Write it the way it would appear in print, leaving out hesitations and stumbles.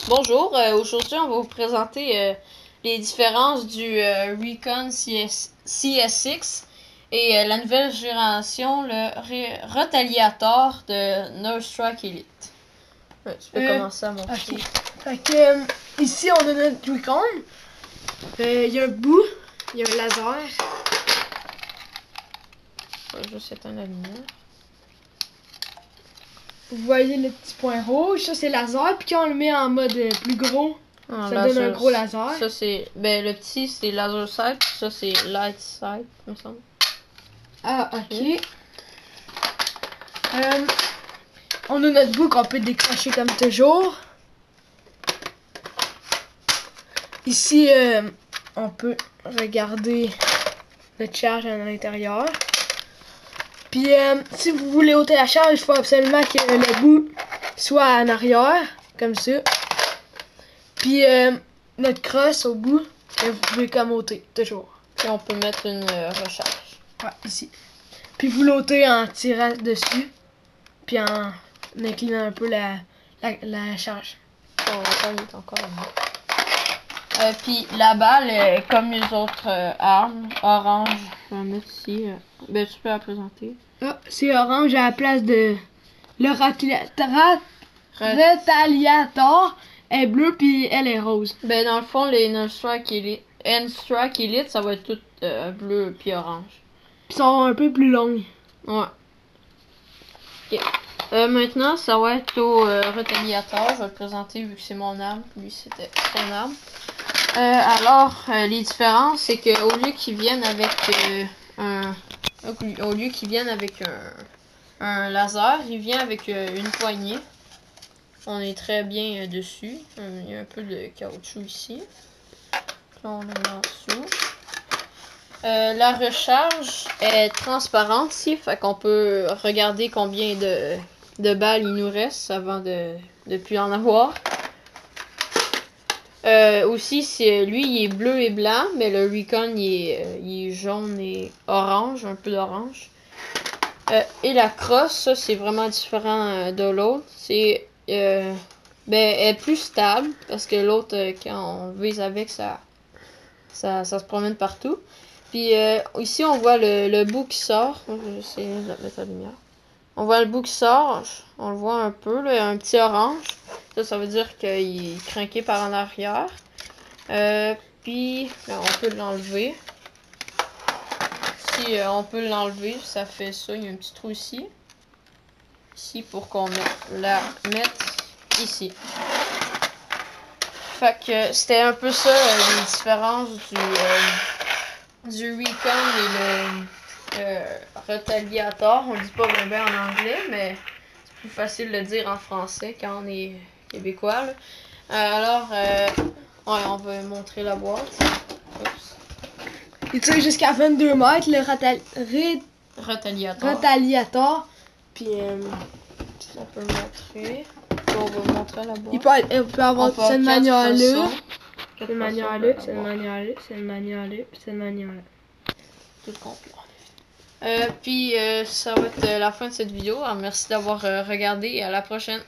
Bonjour, aujourd'hui on va vous présenter les différences du Recon CS6 et la nouvelle génération, le Retaliator de Northstrike Elite. Ouais, tu peux commencer à montrer. Ok. Fait que ici on a notre Recon. Il y a un bout, il y a un laser. Je vais juste éteindre la lumière. Vous voyez le petit point rouge, ça c'est laser. Puis quand on le met en mode plus gros, ça donne un gros laser. Ça c'est, le petit c'est laser sight, puis ça c'est light sight, il me semble. Ah ok. On a notre bout qu'on peut décrocher comme toujours. Ici on peut regarder le charge à l'intérieur. Puis si vous voulez ôter la charge, il faut absolument que le bout soit en arrière, comme ça. Puis notre crosse au bout, vous pouvez comme ôter, toujours. Puis on peut mettre une recharge. Ouais, ici. Puis vous l'ôtez en tirant dessus, puis en inclinant un peu la charge. On est encore là. Puis la balle, comme les autres armes, orange, je vais la mettre ici. Ben, tu peux la présenter. Ah, c'est orange à la place de le Retaliator est bleu, puis elle est rose. Ben, dans le fond, les N-Strike Elite, ça va être tout bleu puis orange. Puis sont un peu plus longues. Ouais. Ok. Maintenant, ça va être au Retaliator. Je vais le présenter vu que c'est mon arme. Lui, c'était son arme. Alors, les différences, c'est qu'au lieu qu'ils viennent avec un laser, il vient avec une poignée. On est très bien dessus. Il y a un peu de caoutchouc ici. Là, on le met en dessous. La recharge est transparente ici, fait qu'on peut regarder combien de balles il nous reste avant de plus en avoir. Aussi, lui, il est bleu et blanc, mais le Recon, il est jaune et orange, un peu d'orange. Et la crosse, ça, c'est vraiment différent de l'autre. C'est, elle est plus stable, parce que l'autre, quand on vise avec, ça se promène partout. Puis ici, on voit le bout qui sort. Je vais essayer de mettre la lumière. On voit le bout qui sort, on le voit un peu, là, il y a un petit orange. Ça veut dire qu'il est craqué par en arrière. Puis, là, on peut l'enlever. Si on peut l'enlever, ça fait ça. Il y a un petit trou ici. Ici, pour qu'on la mette ici. Fait que c'était un peu ça, les différences du Recon et le Retaliator. On le dit pas bien en anglais, mais c'est plus facile de le dire en français quand on est québécois. Là. Alors, ouais, on va montrer la boîte. Oups. Il tire jusqu'à 22 mètres, le Retaliator. Puis on peut le montrer. Puis on va montrer la boîte. Il peut avoir cette manière-là. Cette manière-là, cette manière-là, cette manière-là, puis cette manière-là. Tout complet. Puis ça va être la fin de cette vidéo. Alors, merci d'avoir regardé et à la prochaine.